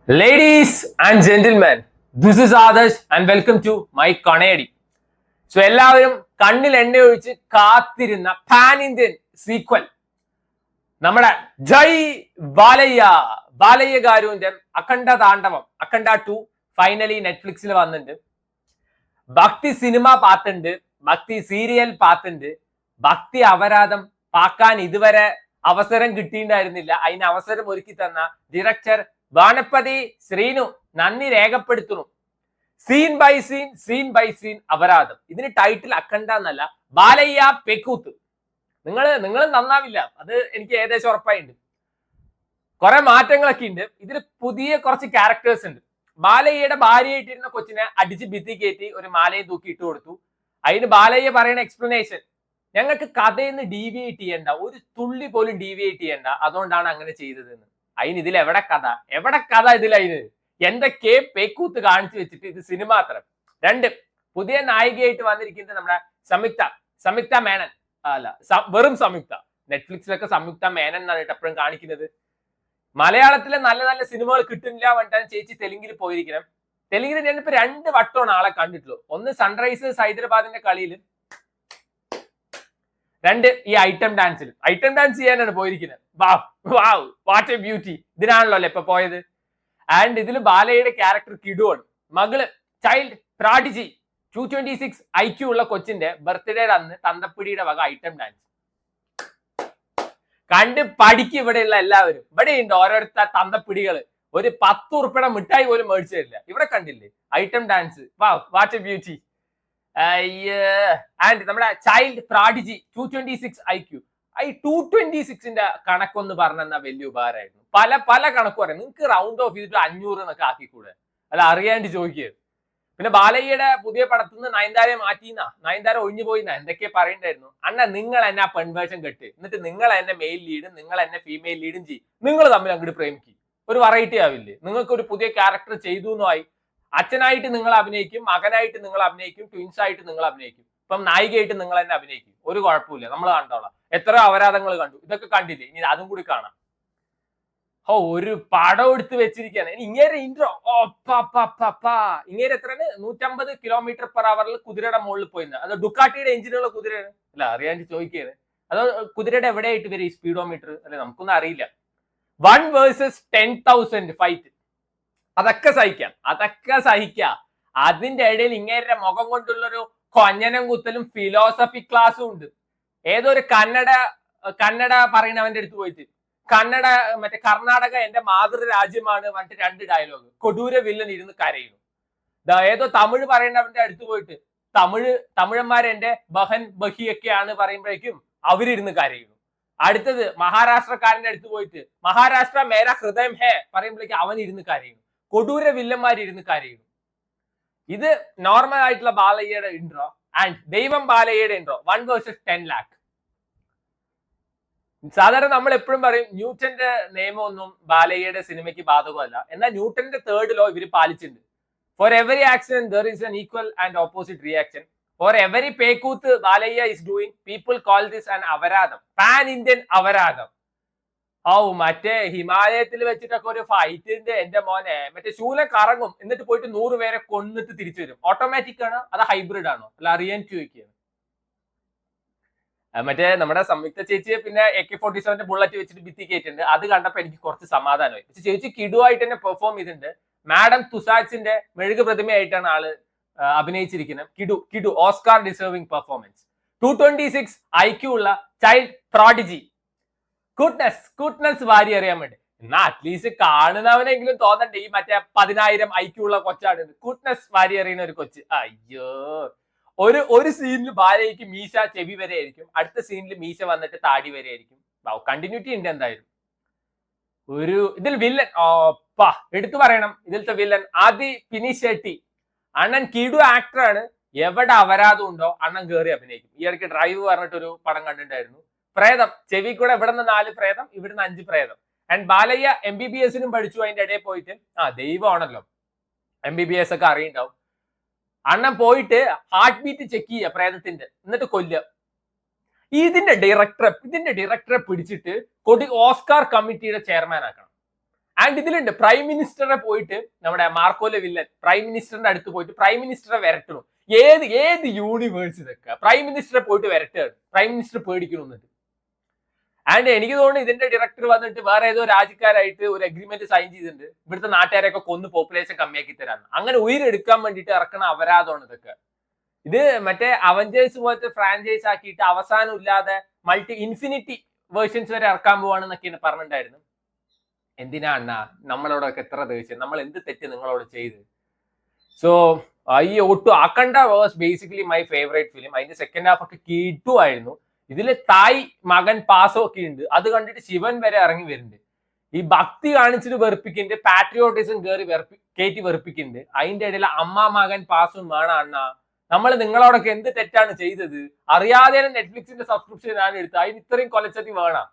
Ladies and gentlemen, this is Adarsh and welcome to my Konedi. So എല്ലാവരും കണ്ണിൽ എണ്ണ ഒഴിച്ച് കാത്തിരുന്ന പാൻ ഇന്ത്യൻ സീക്വൽ നമ്മുടെ ജയ് ബാലയ്യ ഗാരുവിന്റെ അഖണ്ഡ താണ്ഡവം അഖണ്ഡ 2 ഫൈനലി നെറ്റ്ഫ്ലിക്സിൽ വന്നിട്ടുണ്ട്. ഭക്തി സിനിമ പാത്തുണ്ട്, ഭക്തി സീരിയൽ പാത്തുണ്ട്, ഭക്തി അപരാധം പാക്കാൻ ഇതുവരെ അവസരം കിട്ടിയിട്ടുണ്ടായിരുന്നില്ല. അതിന് അവസരം ഒരുക്കി തന്ന ഡയറക്ടർ വാനപ്പതി ശ്രീനു നന്ദി രേഖപ്പെടുത്തുന്നു. സീൻ ബൈ സീൻ അപരാധം. ഇതിന് ടൈറ്റിൽ അഖണ്ഡ എന്നല്ല, ബാലയ്യ പെക്കൂത്ത്. നിങ്ങൾ നന്നാവില്ല, അത് എനിക്ക് ഏകദേശം ഉറപ്പായിട്ടുണ്ട്. കുറെ മാറ്റങ്ങളൊക്കെ ഉണ്ട്. ഇതിൽ പുതിയ കുറച്ച് ക്യാരക്ടേഴ്സ് ഉണ്ട്. ബാലയ്യയുടെ ഭാര്യയായിട്ടിരുന്ന കൊച്ചിനെ അടിച്ച് ഭിത്തി കയറ്റി ഒരു മാലയെ തൂക്കി ഇട്ട് കൊടുത്തു. അതിന് ബാലയ്യ പറയുന്ന എക്സ്പ്ലനേഷൻ, ഞങ്ങൾക്ക് കഥയിൽ നിന്ന് ഡീവിയേറ്റ് ചെയ്യണ്ട, ഒരു തുള്ളി പോലും ഡീവിയേറ്റ് ചെയ്യണ്ട, അതുകൊണ്ടാണ് അങ്ങനെ ചെയ്തതെന്ന്. അതിന് ഇതിൽ എവിടെ കഥ ഇതിലതിന് എന്തൊക്കെ പേക്കൂത്ത് കാണിച്ചു വെച്ചിട്ട് ഇത് സിനിമ അത്ര. രണ്ട്, പുതിയ നായികയായിട്ട് വന്നിരിക്കുന്നത് നമ്മുടെ സംയുക്ത മേനൻ. അല്ല, വെറും സംയുക്ത. നെറ്റ്ഫ്ലിക്സിലൊക്കെ സംയുക്ത മേനൻ എന്നാണ് എപ്പോഴും കാണിക്കുന്നത്. മലയാളത്തിലെ നല്ല നല്ല സിനിമകൾ കിട്ടുന്നില്ല പറഞ്ഞിട്ടാണ് ചേച്ചി തെലുങ്കിൽ പോയിരിക്കണം. തെലുങ്കിൽ ഞാനിപ്പോ 2 വട്ടമാണ് ആളെ കണ്ടിട്ടുള്ളൂ. ഒന്ന് സൺറൈസേഴ്സ് ഹൈദരാബാദിന്റെ കളിയിൽ, 2 ഈ ഐറ്റം ഡാൻസ് ചെയ്യാനാണ് പോയിരിക്കുന്നത്. What A beauty. ഇതിനാണല്ലോ അല്ലെ ഇപ്പൊ പോയത്. ആൻഡ് ഇതിൽ ബാലയുടെ ക്യാരക്ടർ കിടുവാണ്. മകള് ചൈൽഡ് പ്രാഡിജി 226 IQ ഉള്ള കൊച്ചിന്റെ ബർത്ത്ഡേയുടെ അന്ന് തന്തപ്പിടിയുടെ വക ഐറ്റം ഡാൻസ് കണ്ട് പഠിക്കും. ഇവിടെയുള്ള എല്ലാവരും ഇവിടെയുണ്ട് ഓരോരുത്തർ തന്തപ്പിടികള്. ഒരു 10 ഉറുപ്പിയുടെ മിഠായി പോലും മേടിച്ചു തരില്ല. ഇവിടെ കണ്ടില്ലേ item dance. What A beauty. And നമ്മുടെ ചൈൽഡ് പ്രാഡിജി 226 IQ. ഈ 226ന്റെ കണക്കൊന്ന് പറഞ്ഞാൽ വലിയ ഉപകാരമായിരുന്നു. പല കണക്ക് പറയാം. നിങ്ങൾക്ക് റൗണ്ട് ഓഫ് ചെയ്തിട്ട് 500 എന്നൊക്കെ ആക്കിക്കൂടെ? അല്ല, അറിയാണ്ട് ചോദിക്കുക. പിന്നെ ബാലയ്യയുടെ പുതിയ പടത്തിൽ നിന്ന് നയൻതാരയെ മാറ്റിന്നാ, നയൻതാര ഒഴിഞ്ഞു പോയിന്നാ എന്തൊക്കെ പറയണ്ടായിരുന്നു. അണ്ണ, നിങ്ങൾ എന്നെ ആ പെൺവേഷം കെട്ട്, എന്നിട്ട് നിങ്ങൾ എന്നെ മെയിൽ ലീഡും നിങ്ങൾ എന്നെ ഫീമെയിൽ ലീഡും ചെയ്യും. നിങ്ങൾ തമ്മിൽ അങ്ങോട്ട് പ്രേമിക്കും. ഒരു വെറൈറ്റി ആവില്ലേ? നിങ്ങൾക്ക് ഒരു പുതിയ ക്യാരക്ടർ ചെയ്തു എന്നായി. അച്ഛനായിട്ട് നിങ്ങൾ അഭിനയിക്കും, മകനായിട്ട് നിങ്ങൾ അഭിനയിക്കും, ട്വിൻസ് ആയിട്ട് നിങ്ങൾ അഭിനയിക്കും. ഇപ്പം നായികയായിട്ട് നിങ്ങൾ തന്നെ അഭിനയിക്കും. ഒരു കുഴപ്പമില്ല, നമ്മൾ കണ്ടോളാം. എത്ര അപരാധങ്ങൾ കണ്ടു, ഇതൊക്കെ കണ്ടില്ലേ? ഇനി അതും കൂടി കാണാം. ഒരു പടം എടുത്ത് വെച്ചിരിക്കുകയാണ്. ഇനി ഇങ്ങനെ ഇൻട്രോ ഇങ്ങനെ എത്രയാണ് 150 km/h കുതിരയുടെ മുകളിൽ പോയിന്ന്. അത് ഡുക്കാട്ടിയുടെ എഞ്ചിനുള്ള കുതിരയാണ്. അല്ല, അറിയാണ്ട് ചോദിക്കുകയാണ്. അതോ കുതിരയുടെ എവിടെയായിട്ട് വരും ഈ സ്പീഡോമീറ്റർ? അല്ലെ, നമുക്കൊന്നും അറിയില്ല. 1 vs 10,000 ഫൈറ്റ്. അതൊക്കെ സഹിക്കാം. അതിന്റെ ഇടയിൽ ഇങ്ങേരുടെ മുഖം കൊണ്ടുള്ളൊരു കൊഞ്ഞനം കുത്തലും ഫിലോസഫി ക്ലാസ്സും ഉണ്ട്. ഏതൊരു കന്നഡ പറയുന്നവന്റെ അടുത്ത് പോയിട്ട്, കർണാടക എന്റെ മാതൃരാജ്യമാണ് പറഞ്ഞിട്ട് 2 ഡയലോഗ്. കൊടൂര വില്ലൻ ഇരുന്ന് കരയുന്നു. ഏതോ തമിഴ് പറയുന്നവന്റെ അടുത്ത് പോയിട്ട്, തമിഴന്മാർ എന്റെ ബഹൻ ബഹിയൊക്കെയാണ് പറയുമ്പോഴേക്കും അവരിരുന്ന് കരയുന്നു. അടുത്തത് മഹാരാഷ്ട്രക്കാരന്റെ അടുത്ത് പോയിട്ട്, മഹാരാഷ്ട്ര മേര ഹൃദയം ഹേ പറയുമ്പോഴേക്കും അവൻ ഇരുന്ന് കരയുന്നു. കൊടൂര വില്ലന്മാരിരുന്ന് കരയുന്നു. ഇത് നോർമൽ ആയിട്ടുള്ള ബാലയ്യയുടെ ഇൻട്രോ. ആൻഡ് ദൈവം ബാലയ്യയുടെ ഇൻട്രോ 1 vs 10 lakh. സാധാരണ നമ്മൾ എപ്പോഴും പറയും ന്യൂട്ടന്റെ നിയമമൊന്നും ബാലയ്യയുടെ സിനിമയ്ക്ക് ബാധകമല്ല. എന്നാൽ ന്യൂട്ടന്റെ 3rd law ഇവര് പാലിച്ചിട്ടുണ്ട്. For every action there is an equal and opposite reaction. For every പേക്കൂത്ത് Balayya is doing, people call this an അപരാധം, പാൻ ഇന്ത്യൻ അപരാധം. മറ്റേ ഹിമാലയത്തിൽ വെച്ചിട്ടൊക്കെ ഒരു ഫൈറ്റിന്റെ എന്റെ മോനെ, മറ്റേ ശൂലം കറങ്ങും, എന്നിട്ട് പോയിട്ട് 100 പേരെ കൊന്നിട്ട് തിരിച്ചു വരും. ഓട്ടോമാറ്റിക് ആണോ അത് ഹൈബ്രിഡ് ആണോ? അല്ല, അറിയാൻ ചോദിക്കുകയാണ്. മറ്റേ നമ്മുടെ സംയുക്ത ചേച്ചിയെ പിന്നെ AK-47 ബുള്ളറ്റ് വെച്ചിട്ട് ഭിത്തി കയറ്റിട്ടുണ്ട്. അത് കണ്ടപ്പോ എനിക്ക് കുറച്ച് സമാധാനമായി. പക്ഷെ ചേച്ചി കിടുവായിട്ട് തന്നെ പെർഫോം ചെയ്തിട്ടുണ്ട്. മാഡം തുസാച്ചിന്റെ മെഴുകു പ്രതിമയായിട്ടാണ് ആള് അഭിനയിച്ചിരിക്കുന്നത്. കിടു ഓസ്കാർ ഡിസേർവിംഗ് പെർഫോമൻസ്. 226 IQ ഉള്ള ചൈൽഡ് പ്രോഡിജി. കുട്ട്നസ് വാരി അറിയാൻ വേണ്ടി. എന്നാ അറ്റ്ലീസ്റ്റ് കാണുന്നവനെങ്കിലും തോന്നണ്ടേ ഈ മറ്റേ 10,000 IQ ഉള്ള കൊച്ചാണ്. കുട്ട്നസ് വാരി അറിയുന്ന ഒരു കൊച്ച്. അയ്യോ, ഒരു സീനിൽ ബാലയ്ക്ക് മീശ ചെവി വരെ ആയിരിക്കും, അടുത്ത സീനിൽ മീശ വന്നിട്ട് താടി വരെ ആയിരിക്കും. കണ്ടിന്യൂറ്റി ഉണ്ട് എന്തായാലും. ഇതിൽ വില്ലൻ എടുത്തു പറയണം. ഇതിലത്തെ വില്ലൻ ആദി പിനിശെട്ടി. അണ്ണൻ കിടു ആക്ടറാണ്. എവിടെ അപരാധം ഉണ്ടോ അണ്ണൻ കയറി അഭിനയിക്കും. ഈ ഇടയ്ക്ക് ഡ്രൈവ് പറഞ്ഞിട്ടൊരു പടം കണ്ടിട്ടുണ്ടായിരുന്നു. പ്രേതം, ചെവി കൂടെ ഇവിടുന്ന് 4 പ്രേതം, ഇവിടുന്ന് 5 പ്രേതം. ആൻഡ് ബാലയ്യ MBBS പഠിച്ചു. അതിന്റെ ഇടയിൽ പോയിട്ട് ദൈവമാണല്ലോ, MBBS ഒക്കെ അറിയുണ്ടാവും. അണ്ണൻ പോയിട്ട് ഹാർട്ട് ബീറ്റ് ചെക്ക് ചെയ്യുക പ്രേതത്തിന്റെ, എന്നിട്ട് കൊല്ലുക. ഇതിന്റെ ഡയറക്ടറെ പിടിച്ചിട്ട് ഓസ്കാർ കമ്മിറ്റിയുടെ ചെയർമാൻ ആക്കണം. ആൻഡ് ഇതിലുണ്ട് പ്രൈം മിനിസ്റ്ററെ പോയിട്ട് നമ്മുടെ മാർക്കോലെ വില്ലൻ പ്രൈം മിനിസ്റ്ററിന്റെ അടുത്ത് പോയിട്ട് പ്രൈം മിനിസ്റ്ററെ വരട്ടണം. ഏത് യൂണിവേഴ്സ് ഇതൊക്കെ പ്രൈം മിനിസ്റ്ററെ പോയിട്ട് വരട്ടുകയാണ്, പ്രൈം മിനിസ്റ്റർ പേടിക്കണമെന്നുണ്ട്. ആൻഡ് എനിക്ക് തോന്നുന്നു ഇതിന്റെ ഡയറക്ടർ വന്നിട്ട് വേറെ ഏതോ രാജ്യക്കാരായിട്ട് ഒരു അഗ്രിമെന്റ് സൈൻ ചെയ്തിട്ടുണ്ട്, ഇവിടുത്തെ നാട്ടുകാരെയൊക്കെ കൊന്ന് പോപ്പുലേഷൻ കമ്മിയാക്കി തരാന്ന്. അങ്ങനെ ഉയരെടുക്കാൻ വേണ്ടിയിട്ട് ഇറക്കണ അപരാധമാണ് ഇതൊക്കെ. ഇത് മറ്റേ അവഞ്ചേഴ്സ് പോലത്തെ ഫ്രാഞ്ചൈസ് ആക്കിയിട്ട് അവസാനം ഇല്ലാതെ ഇൻഫിനിറ്റി വേർഷൻസ് വരെ ഇറക്കാൻ പോവാണെന്നൊക്കെയാണ് പറഞ്ഞിട്ടുണ്ടായിരുന്നു. എന്തിനാ അണ്ണാ നമ്മളോടൊക്കെ എത്ര ദേഷ്യം, നമ്മൾ എന്ത് തെറ്റ് നിങ്ങളോട് ചെയ്ത്? സോ ഈ ഒട്ടു Akhanda was basically my favourite film. അതിന്റെ സെക്കൻഡ് ഹാഫ് ഒക്കെ കിട്ടുമായിരുന്നു. ഇതില് തായ് മകൻ പാസോ ഒക്കെ ഉണ്ട്, അത് കണ്ടിട്ട് ശിവൻ വരെ ഇറങ്ങി വരുന്നുണ്ട്. ഈ ഭക്തി കാണിച്ചിട്ട് വെറുപ്പിക്കുന്നുണ്ട്, പാട്രിയോട്ടിസം കയറ്റി വെറുപ്പിക്കുന്നുണ്ട്. അതിന്റെ ഇടയിൽ അമ്മ മകൻ പാസും വേണം അണ്ണ. നമ്മൾ നിങ്ങളോടൊക്കെ എന്ത് തെറ്റാണ് ചെയ്തത്? അറിയാതെ നെറ്റ്ഫ്ലിക്സിന്റെ സബ്സ്ക്രിപ്ഷൻ ഞാൻ എടുത്തു, അതിന് ഇത്രയും കൊലച്ചതി വേണം.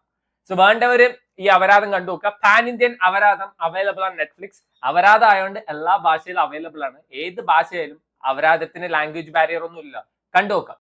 സോ വേണ്ടവര് ഈ അപരാധം കണ്ടു നോക്കുക. പാൻ ഇന്ത്യൻ അപരാധം അവൈലബിൾ ആണ് നെറ്റ്ഫ്ലിക്സ്. അപരാധം ആയതുകൊണ്ട് എല്ലാ ഭാഷയിലും അവൈലബിൾ ആണ്. ഏത് ഭാഷയിലും അപരാധത്തിന് ലാംഗ്വേജ് ബാരിയർ ഒന്നും ഇല്ല. കണ്ടു നോക്കാം.